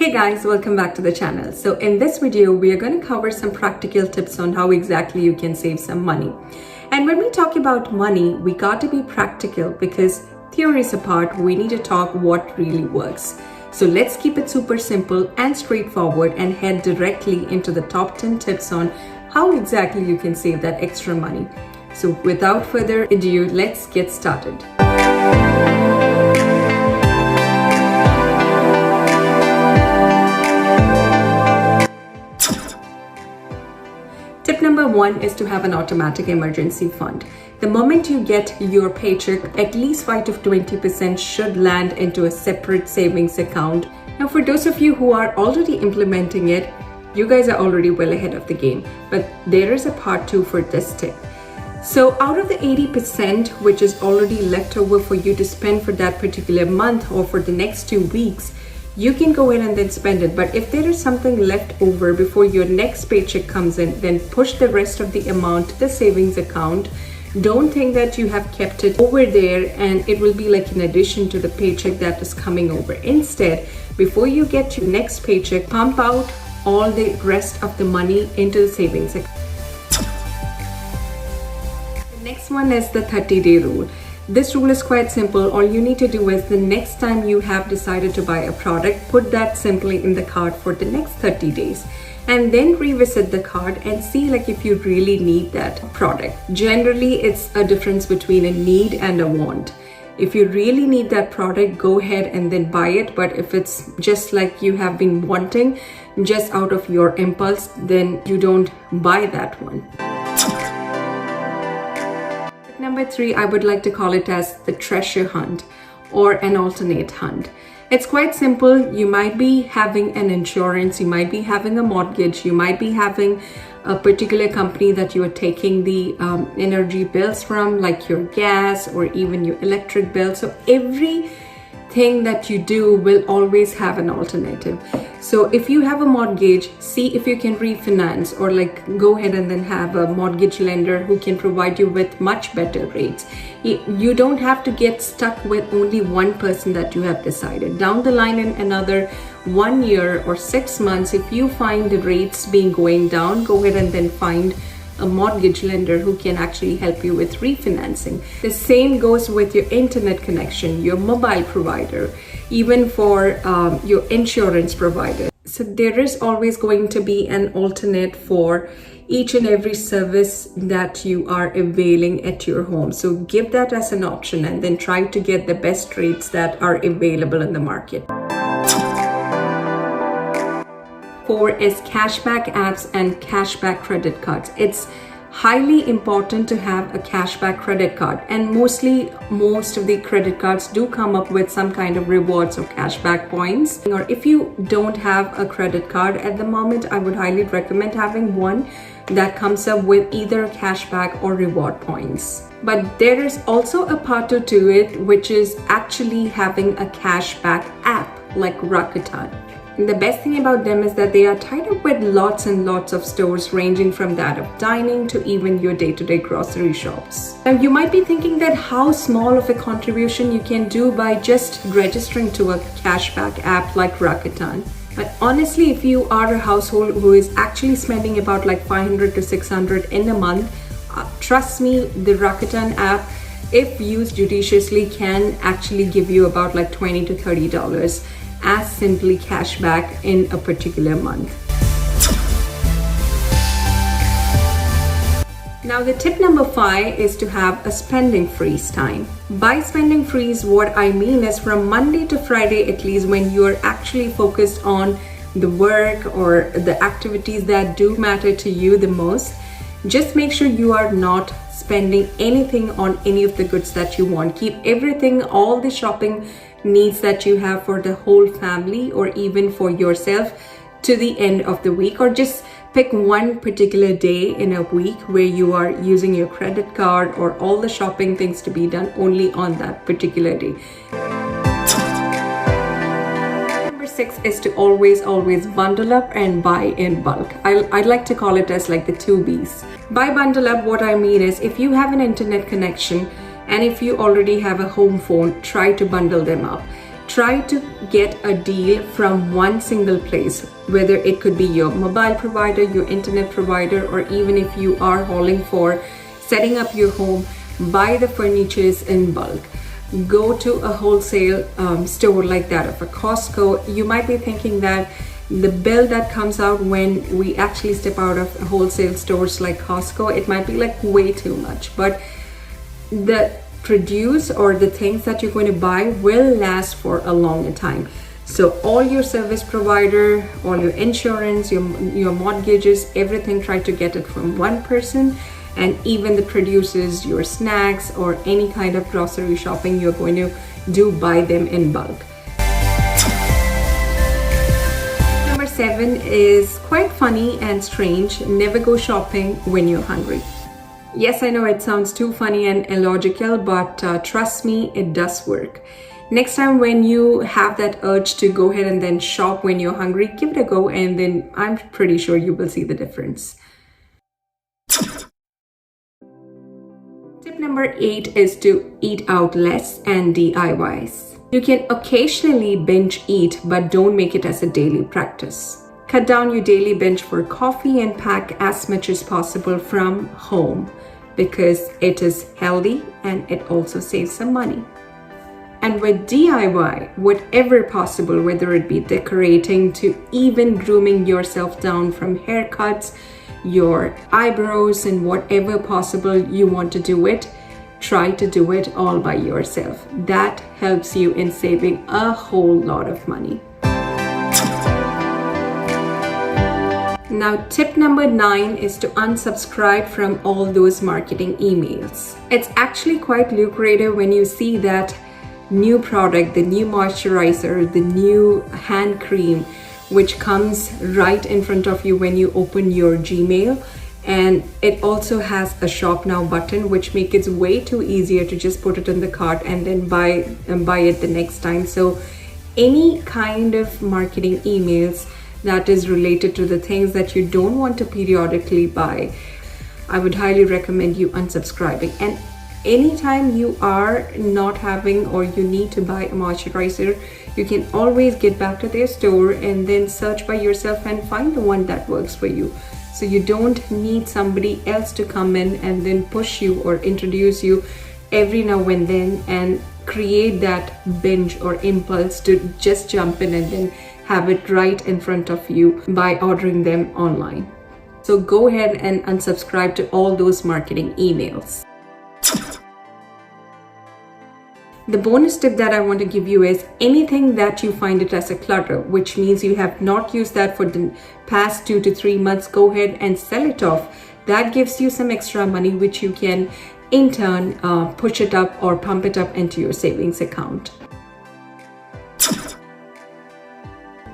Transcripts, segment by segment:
Hey guys, welcome back to the channel. So in this video, we are going to cover some practical tips on how exactly you can save some money. And when we talk about money, we got to be practical because theories apart, we need to talk what really works. So let's keep it super simple and straightforward and head directly into the top 10 tips on how exactly you can save that extra money. So without further ado, let's get started. Tip number one is to have an automatic emergency fund. The moment you get your paycheck, at least 5 to 20% should land into a separate savings account. Now, for those of you who are already implementing it, you guys are already well ahead of the game. But there is a part 2 for this tip. So out of the 80% which is already left over for you to spend for that particular month or for the next 2 weeks, you can go in and then spend it. But if there is something left over before your next paycheck comes in, then push the rest of the amount to the savings account. Don't think that you have kept it over there and it will be like an addition to the paycheck that is coming over. Instead, before you get your next paycheck, pump out all the rest of the money into the savings account. The next one is the 30-day rule. This rule is quite simple. All you need to do is the next time you have decided to buy a product, put that simply in the cart for the next 30 days and then revisit the cart and see like if you really need that product. Generally, it's a difference between a need and a want. If you really need that product, go ahead and then buy it. But if it's just like you have been wanting just out of your impulse, then you don't buy that one. Number 3, I would like to call it as the treasure hunt or an alternate hunt. It's quite simple. You might be having an insurance, you might be having a mortgage, you might be having a particular company that you are taking the energy bills from, like your gas or even your electric bill. So everything that you do will always have an alternative. So if you have a mortgage, see if you can refinance or like go ahead and then have a mortgage lender who can provide you with much better rates. You don't have to get stuck with only one person that you have decided. Down the line in another 1 year or 6 months, if you find the rates being going down, go ahead and then find a mortgage lender who can actually help you with refinancing. The same goes with your internet connection, your mobile provider, even for your insurance provider. So there is always going to be an alternate for each and every service that you are availing at your home. So give that as an option and then try to get the best rates that are available in the market. 4 is cashback apps and cashback credit cards. It's highly important to have a cashback credit card, and most of the credit cards do come up with some kind of rewards or cashback points. Or if you don't have a credit card at the moment, I would highly recommend having one that comes up with either cashback or reward points. But there is also a part to it, which is actually having a cashback app like Rakuten. And the best thing about them is that they are tied up with lots and lots of stores, ranging from that of dining to even your day-to-day grocery shops. Now you might be thinking that how small of a contribution you can do by just registering to a cashback app like Rakuten. But honestly, if you are a household who is actually spending about like 500 to 600 in a month, trust me, the Rakuten app, if used judiciously, can actually give you about like $20 to $30 as simply cashback in a particular month. Now the tip number 5 is to have a spending freeze time. By spending freeze, what I mean is from Monday to Friday, at least, when you are actually focused on the work or the activities that do matter to you the most, just make sure you are not spending anything on any of the goods that you want. Keep everything, all the shopping needs that you have for the whole family or even for yourself to the end of the week, or just pick one particular day in a week where you are using your credit card or all the shopping things to be done only on that particular day. Number 6 is to always bundle up and buy in bulk. I'd like to call it as like the 2 B's. By bundle up, what I mean is if you have an internet connection and if you already have a home phone, try to bundle them up. try to get a deal from one single place, whether it could be your mobile provider, your internet provider, or even if you are hauling for setting up your home, buy the furnitures in bulk. Go to a wholesale store like that of a Costco. You might be thinking that the bill that comes out when we actually step out of wholesale stores like Costco, it might be like way too much, but the produce or the things that you're going to buy will last for a longer time. So all your service provider, all your insurance, your mortgages, everything, try to get it from one person. And even the producers, your snacks or any kind of grocery shopping you're going to do, buy them in bulk. Number 7 is quite funny and strange. Never go shopping when you're hungry. Yes, I know it sounds too funny and illogical, but trust me, it does work. Next time when you have that urge to go ahead and then shop when you're hungry, give it a go, and then I'm pretty sure you will see the difference. Tip number 8 is to eat out less and DIYs. You can occasionally binge eat, but don't make it as a daily practice. Cut down your daily binge for coffee and pack as much as possible from home because it is healthy and it also saves some money. And with DIY, whatever possible, whether it be decorating to even grooming yourself down from haircuts, your eyebrows, and whatever possible you want to do it, try to do it all by yourself. That helps you in saving a whole lot of money. Now, tip number 9 is to unsubscribe from all those marketing emails. It's actually quite lucrative when you see that new product, the new moisturizer, the new hand cream, which comes right in front of you when you open your Gmail. And it also has a shop now button, which makes it way too easier to just put it in the cart and then buy it the next time. So any kind of marketing emails that is related to the things that you don't want to periodically buy, I would highly recommend you unsubscribing. And anytime you are not having or you need to buy a moisturizer, you can always get back to their store and then search by yourself and find the one that works for you. So you don't need somebody else to come in and then push you or introduce you every now and then and create that binge or impulse to just jump in and then have it right in front of you by ordering them online. So go ahead and unsubscribe to all those marketing emails. The bonus tip that I want to give you is anything that you find it as a clutter, which means you have not used that for the past 2 to 3 months, go ahead and sell it off. That gives you some extra money, which you can in turn push it up or pump it up into your savings account.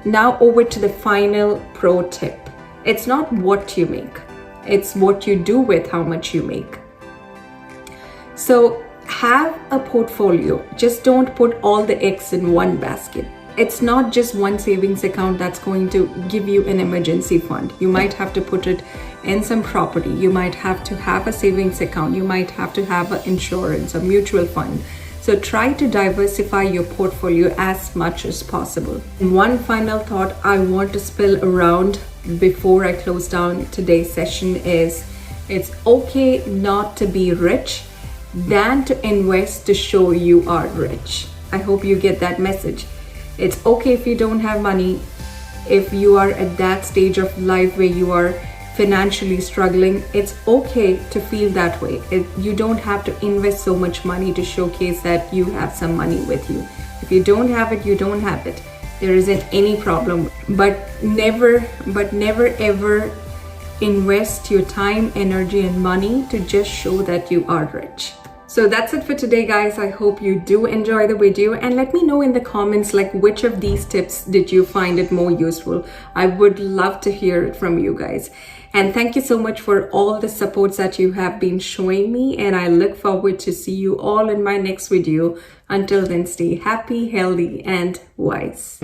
Now over to the final pro tip. It's not what you make, it's what you do with how much you make. So have a portfolio. Just don't put all the eggs in one basket. It's not just one savings account that's going to give you an emergency fund. You might have to put it in some property. You might have to have a savings account. You might have to have an insurance, a mutual fund. So try to diversify your portfolio as much as possible. And one final thought I want to spill around before I close down today's session is it's okay not to be rich than to invest to show you are rich. I hope you get that message. It's okay if you don't have money, if you are at that stage of life where you are financially struggling. It's okay to feel that way. You don't have to invest so much money to showcase that you have some money with you. If you don't have it, you don't have it. There isn't any problem. But never ever invest your time, energy, and money to just show that you are rich. So that's it for today, guys. I hope you do enjoy the video, and let me know in the comments like which of these tips did you find it more useful. I would love to hear it from you guys. And thank you so much for all the supports that you have been showing me, and I look forward to see you all in my next video. Until then, stay happy, healthy, and wise.